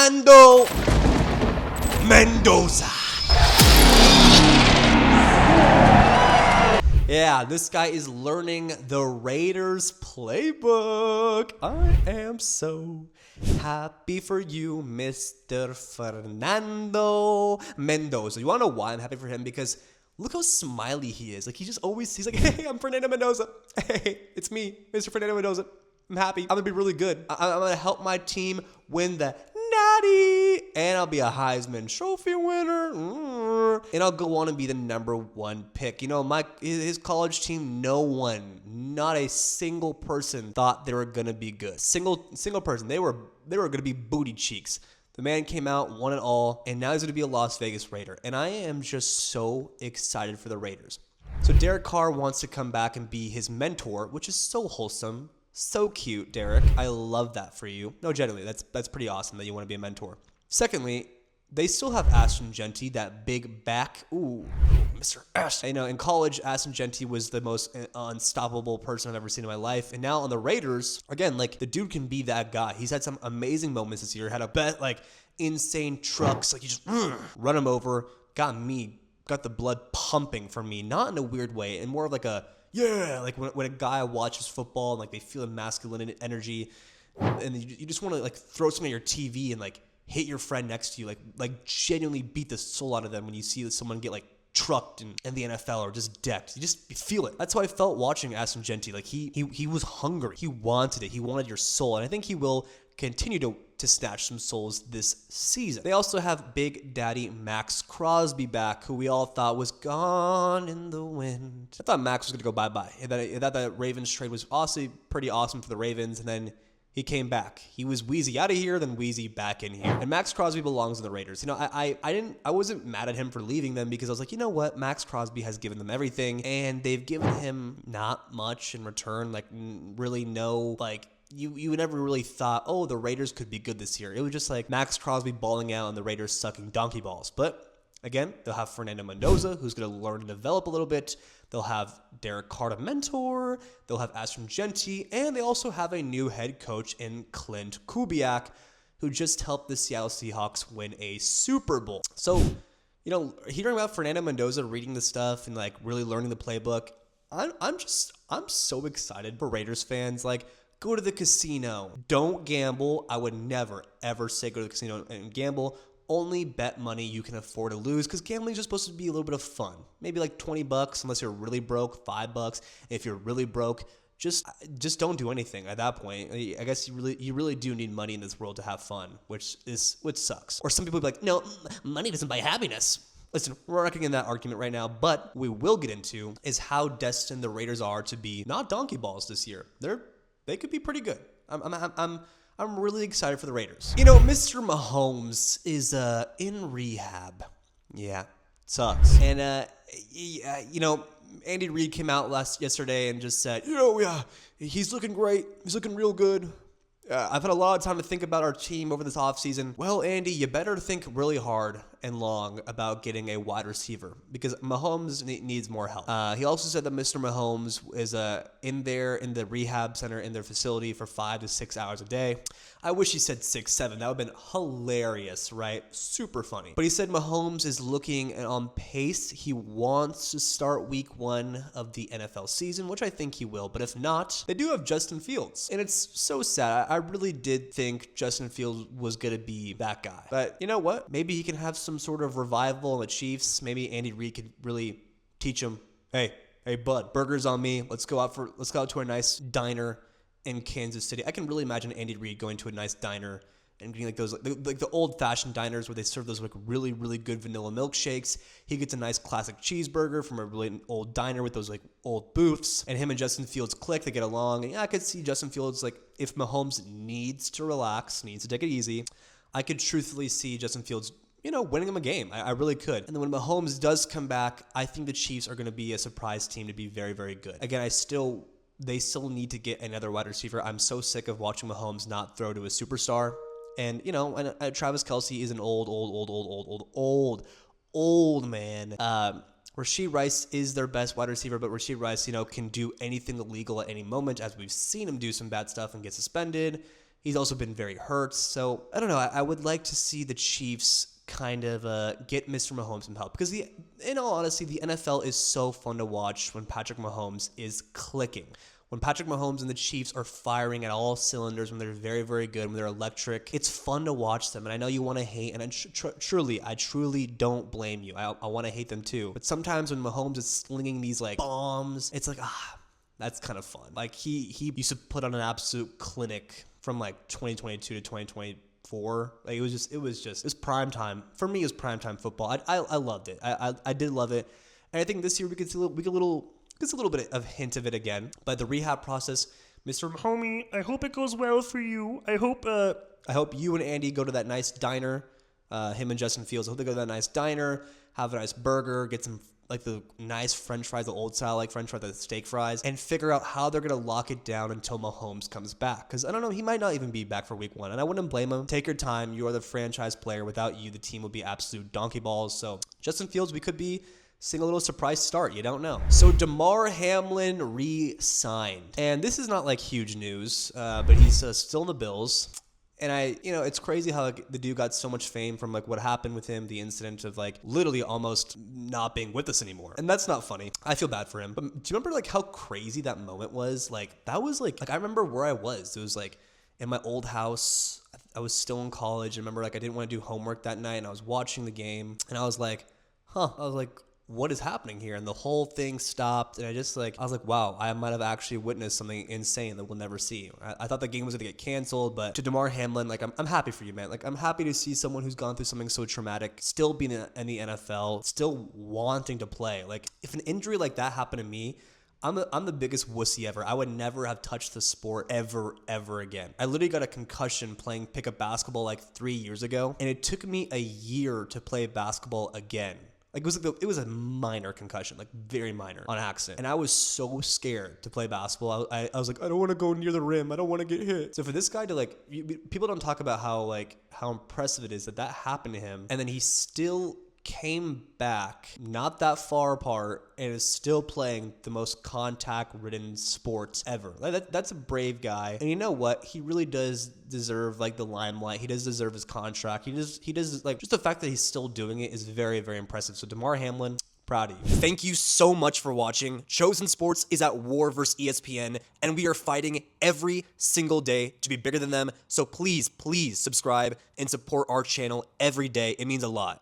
Fernando Mendoza. Yeah, this guy is learning the Raiders playbook. I am so happy for you, Mr. Fernando Mendoza. You want to know why I'm happy for him? Because look how smiley he is. Like, he's like, hey, I'm Fernando Mendoza. Hey, it's me, Mr. Fernando Mendoza. I'm happy. I'm going to be really good. I'm going to help my team win the Natty. And I'll be a Heisman Trophy winner. And I'll go on and be the #1 pick. You know, his college team, no one, not a single person thought they were going to be good. Single person. They were going to be booty cheeks. The man came out, won it all, and now he's going to be a Las Vegas Raider. And I am just so excited for the Raiders. So Derek Carr wants to come back and be his mentor, which is so wholesome. So cute, Derek. I love that for you. No, genuinely, that's pretty awesome that you want to be a mentor. Secondly, they still have Ashton Jeanty, that big back. Ooh, Mr. Ashton. I know, in college, Ashton Jeanty was the most unstoppable person I've ever seen in my life. And now on the Raiders, again, like, the dude can be that guy. He's had some amazing moments this year. Had a bet, like, insane trucks. Like, you just run him over. Got the blood pumping for me. Not in a weird way, and more of like a, yeah, like when a guy watches football and like they feel a masculine energy, and you just want to like throw something on your TV and like hit your friend next to you, like genuinely beat the soul out of them when you see someone get like trucked in the NFL or just decked. You feel it. That's how I felt watching Ashton Jeanty. Like he was hungry. He wanted it. He wanted your soul, and I think he will continue to snatch some souls this season. They also have Big Daddy Max Crosby back, who we all thought was gone in the wind. I thought Max was going to go bye-bye. That Ravens trade was also pretty awesome for the Ravens, and then he came back. He was Wheezy out of here, then Wheezy back in here. And Max Crosby belongs in the Raiders. You know, I wasn't mad at him for leaving them because I was like, you know what? Max Crosby has given them everything, and they've given him not much in return. Like, really no, like, you never really thought, oh, the Raiders could be good this year. It was just like Max Crosby balling out and the Raiders sucking donkey balls. But again, they'll have Fernando Mendoza, who's going to learn and develop a little bit. They'll have Derek Carr to mentor. They'll have Ashton Jeanty. And they also have a new head coach in Clint Kubiak, who just helped the Seattle Seahawks win a Super Bowl. So, you know, hearing about Fernando Mendoza, reading the stuff and like really learning the playbook, I'm so excited for Raiders fans. Like, go to the casino. Don't gamble. I would never, ever say go to the casino and gamble. Only bet money you can afford to lose, because gambling is just supposed to be a little bit of fun. Maybe like $20 unless you're really broke, $5. If you're really broke, just don't do anything at that point. I guess you really do need money in this world to have fun, which sucks. Or some people will be like, no, money doesn't buy happiness. Listen, we're not getting in that argument right now, but we will get into is how destined the Raiders are to be not donkey balls this year. They could be pretty good. I'm really excited for the Raiders. You know, Mr. Mahomes is in rehab. Yeah, sucks. And you know, Andy Reid came out yesterday and just said, you know, yeah, he's looking great. He's looking real good. I've had a lot of time to think about our team over this offseason. Well, Andy, you better think really hard and long about getting a wide receiver, because Mahomes needs more help. He also said that Mr. Mahomes is in the rehab center in their facility for 5 to 6 hours a day. I wish he said 6, 7. That would have been hilarious, right? Super funny. But he said Mahomes is looking on pace. He wants to start week 1 of the NFL season, which I think he will. But if not, they do have Justin Fields. And it's so sad. I really did think Justin Fields was going to be that guy. But you know what? Maybe he can have some sort of revival in the Chiefs. Maybe Andy Reid could really teach him, hey, bud, burgers on me. Let's go out to a nice diner in Kansas City. I can really imagine Andy Reid going to a nice diner and getting like those like the old-fashioned diners where they serve those like really, really good vanilla milkshakes. He gets a nice classic cheeseburger from a really old diner with those like old booths, and him and Justin Fields click. They get along, and yeah, I could see Justin Fields, like, if Mahomes needs to relax, needs to take it easy, I could truthfully see Justin Fields, you know, winning him a game. I really could. And then when Mahomes does come back, I think the Chiefs are going to be a surprise team to be very, very good. Again, they still need to get another wide receiver. I'm so sick of watching Mahomes not throw to a superstar. And, you know, Travis Kelce is an old man. Rashee Rice is their best wide receiver, but Rashee Rice, you know, can do anything illegal at any moment, as we've seen him do some bad stuff and get suspended. He's also been very hurt. So I don't know. I would like to see the Chiefs kind of get Mr. Mahomes some help, because in all honesty, the NFL is so fun to watch when Patrick Mahomes is clicking. When Patrick Mahomes and the Chiefs are firing at all cylinders, when they're very, very good, when they're electric, it's fun to watch them. And I know you want to hate, and I truly don't blame you. I want to hate them too. But sometimes when Mahomes is slinging these like bombs, it's like, that's kind of fun. Like he used to put on an absolute clinic from like 2022 to 2024. Like it was prime time. For me, it was prime time football. I loved it. I did love it. And I think this year we could see a little bit of hint of it again. But the rehab process, Mr. Homie, I hope it goes well for you. I hope you and Andy go to that nice diner. Him and Justin Fields, I hope they go to that nice diner, have a nice burger, get some like the nice French fries, the old style like French fries, the steak fries, and figure out how they're gonna lock it down until Mahomes comes back. Because I don't know, he might not even be back for week 1, and I wouldn't blame him. Take your time. You are the franchise player. Without you, the team will be absolute donkey balls. So Justin Fields, we could be seeing a little surprise start. You don't know. So Damar Hamlin re-signed, and this is not like huge news, but he's still in the Bills. And it's crazy how like the dude got so much fame from like what happened with him, the incident of like literally almost not being with us anymore. And that's not funny. I feel bad for him. But do you remember like how crazy that moment was? Like that was like I remember where I was. It was like in my old house. I was still in college. I remember like I didn't want to do homework that night, and I was watching the game, and I was like, what is happening here? And the whole thing stopped, and I was like, wow, I might have actually witnessed something insane that we'll never see. I thought the game was going to get canceled, but to Damar Hamlin, like, I'm happy for you, man. Like, I'm happy to see someone who's gone through something so traumatic still being in the NFL, still wanting to play. Like, if an injury like that happened to me, I'm the biggest wussy ever. I would never have touched the sport ever again. I literally got a concussion playing pickup basketball like 3 years ago, and it took me a year to play basketball again. Like it was a minor concussion, like very minor, on accident. And I was so scared to play basketball. I was like, I don't want to go near the rim. I don't want to get hit. So for this guy to like, people don't talk about how impressive it is that happened to him. And then he still came back not that far apart and is still playing the most contact-ridden sports ever. Like that's a brave guy. And you know what? He really does deserve like the limelight. He does deserve his contract. He does like just the fact that he's still doing it is very, very impressive. So Damar Hamlin, proud of you. Thank you so much for watching. Chosen Sports is at war versus ESPN, and we are fighting every single day to be bigger than them. So please subscribe and support our channel every day. It means a lot.